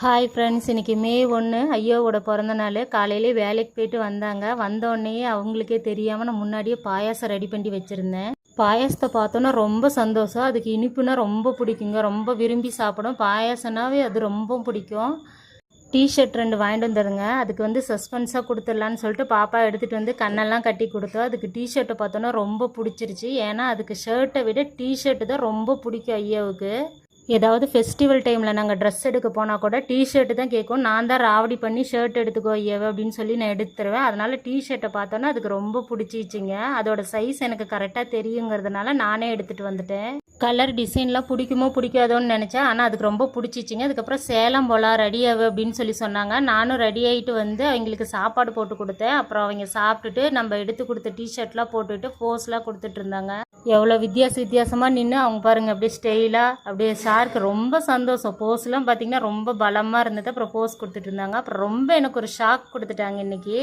Hi friends, இன்றைக்கி மே 1 ஐயோவோட பிறந்த நாள். காலையிலே வேலைக்கு போயிட்டு வந்தாங்க. வந்தோடனே அவங்களுக்கே தெரியாமல் நான் முன்னாடியே பாயாசம் ரெடி பண்ணி வச்சுருந்தேன். பாயாசத்தை பார்த்தோன்னா ரொம்ப சந்தோஷம். அதுக்கு இனிப்புனா ரொம்ப பிடிக்குங்க, ரொம்ப விரும்பி சாப்பிடும். பாயாசம்னாவே அது ரொம்ப பிடிக்கும். டிஷர்ட் 2 வாங்கிட்டு வந்துடுங்க. அதுக்கு சஸ்பென்ஸாக கொடுத்துடலான்னு சொல்லிட்டு பாப்பா எடுத்துகிட்டு வந்து கண்ணெல்லாம் கட்டி கொடுத்தோம். அதுக்கு டிஷர்ட்டை பார்த்தோன்னா ரொம்ப பிடிச்சிருச்சு. ஏன்னா அதுக்கு ஷர்ட்டை விட டிஷர்ட்டு தான் ரொம்ப பிடிக்கும் ஐயாவுக்கு. ஏதாவது ஃபெஸ்டிவல் டைமில் நாங்கள் ட்ரெஸ் எடுக்க போனால் கூட டிஷர்ட்டு தான் கேட்கும். நான் தான் ராவடி பண்ணி ஷர்ட் எடுத்துக்கோ ஐயாவை அப்படின்னு சொல்லி நான் எடுத்துருவேன். அதனால் டிஷர்ட்டை பார்த்தோன்னா அதுக்கு ரொம்ப பிடிச்சிச்சிங்க. அதோட சைஸ் எனக்கு கரெக்டாக தெரியுங்கிறதுனால நானே எடுத்துகிட்டு வந்துட்டேன். கலர் டிசைன்லாம் பிடிக்குமோ பிடிக்காதோன்னு நினச்சேன். ஆனால் அதுக்கு ரொம்ப பிடிச்சிச்சிங்க. அதுக்கப்புறம் சேலம் போகலாம் ரெடி ஆகு அப்படின்னு சொல்லி சொன்னாங்க. நானும் ரெடி ஆகிட்டு அவங்களுக்கு சாப்பாடு போட்டு கொடுத்தேன். அப்புறம் அவங்க சாப்பிட்டுட்டு நம்ம எடுத்து கொடுத்த டிஷர்ட்லாம் போட்டுட்டு போஸ்லாம் கொடுத்துட்டு இருந்தாங்க. எவ்வளோ வித்தியாசமாக நின்று அவங்க பாருங்கள் அப்படியே ஸ்டைலாக அப்படியே சாருக்கு ரொம்ப சந்தோஷம். போஸ்லாம் பார்த்திங்கன்னா ரொம்ப பலமாக இருந்தது. அப்புறம் போஸ் கொடுத்துட்டு இருந்தாங்க. அப்புறம் ரொம்ப எனக்கு ஒரு ஷாக் கொடுத்துட்டாங்க. இன்றைக்கி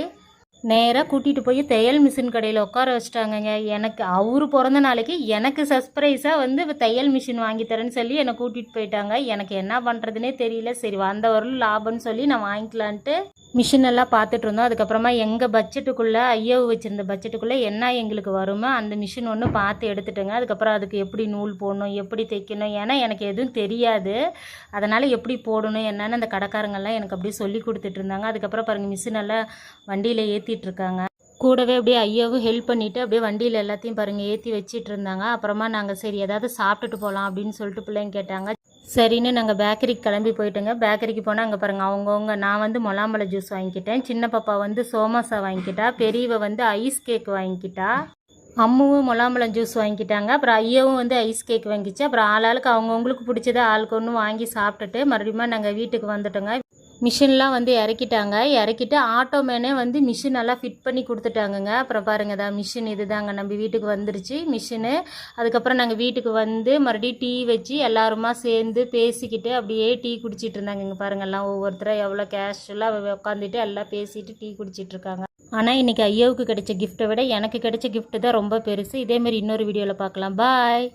நேராக கூட்டிகிட்டு போய் தையல் மிஷின் கடையில் உட்கார வச்சுட்டாங்கங்க. எனக்கு அவர் பிறந்த நாளைக்கு எனக்கு சர்ப்ரைஸாக தையல் மிஷின் வாங்கி தரேன்னு சொல்லி என்னை கூட்டிகிட்டு போயிட்டாங்க. எனக்கு என்ன பண்ணுறதுனே தெரியல. சரி வந்தவர்களும் லாபம்னு சொல்லி நான் வாங்கிக்கலான்ட்டு மிஷின் எல்லாம் பார்த்துட்டு இருந்தோம். அதுக்கப்புறமா எங்கள் பட்ஜெட்டுக்குள்ளே ஐயாவு வச்சுருந்த பட்ஜெட்டுக்குள்ளே என்ன எங்களுக்கு வருமோ அந்த மிஷின் ஒன்று பார்த்து எடுத்துட்டேங்க. அதுக்கப்புறம் அதுக்கு எப்படி நூல் போடணும், எப்படி தைக்கணும், ஏன்னா எனக்கு எதுவும் தெரியாது. அதனால் எப்படி போடணும் என்னன்னு அந்த கடைக்காரங்கெல்லாம் எனக்கு அப்படியே சொல்லி கொடுத்துட்டு இருந்தாங்க. அதுக்கப்புறம் பாருங்கள் மிஷினெல்லாம் வண்டியில் ஏற்றிட்டுருக்காங்க. கூடவே அப்படியே ஐயாவும் ஹெல்ப் பண்ணிவிட்டு அப்படியே வண்டியில் எல்லாத்தையும் பாருங்கள் ஏற்றி வச்சிட்டு இருந்தாங்க. அப்புறமா நாங்கள் சரி ஏதாவது சாப்பிட்டுட்டு போகலாம் அப்படின்னு சொல்லிட்டு பிள்ளைங்க கேட்டாங்க. சரின்னு நாங்கள் பேக்கரிக்கு கிளம்பி போயிட்டோங்க. பேக்கரிக்கு போனால் அங்கே பாருங்கள் அவங்கவுங்க நான் முலாம்பழ ஜூஸ் வாங்கிக்கிட்டேன். சின்ன பாப்பா சோமாசா வாங்கிக்கிட்டா. பெரியவ ஐஸ் கேக் வாங்கிக்கிட்டா. அம்முவும் முலாம்பழம் ஜூஸ் வாங்கிக்கிட்டாங்க. அப்புறம் ஐயாவும் ஐஸ் கேக் வாங்கிச்சு. அப்புறம் ஆளுக்கு அவங்கவுங்களுக்கு பிடிச்சதை ஆளுக்கு ஒன்று வாங்கி சாப்பிட்டுட்டு மறுபடியும் நாங்கள் வீட்டுக்கு வந்துட்டோங்க. மிஷின்லாம் இறக்கிட்டாங்க. இறக்கிட்டு ஆட்டோமேனே மிஷின் எல்லாம் ஃபிட் பண்ணி கொடுத்துட்டாங்கங்க. அப்புறம் பாருங்கள் தான் மிஷின் இது தாங்க நம்ம வீட்டுக்கு வந்துருச்சு மிஷினு. அதுக்கப்புறம் நாங்கள் வீட்டுக்கு மறுபடியும் டீ வச்சு எல்லாருமா சேர்ந்து பேசிக்கிட்டு அப்படியே டீ குடிச்சிட்டு இருந்தாங்க. இங்கே பாருங்கள் எல்லாம் ஒவ்வொருத்தராக எவ்வளோ கேஷுவலாக உட்காந்துட்டு எல்லாம் பேசிட்டு டீ குடிச்சிட்டு இருக்காங்க. ஆனால் இன்றைக்கி ஐயாவுக்கு கிடைச்ச கிஃப்ட்டை விட எனக்கு கிடைச்ச கிஃப்ட்டு தான் ரொம்ப பெருசு. இதேமாரி இன்னொரு வீடியோவில் பார்க்கலாம். பாய்.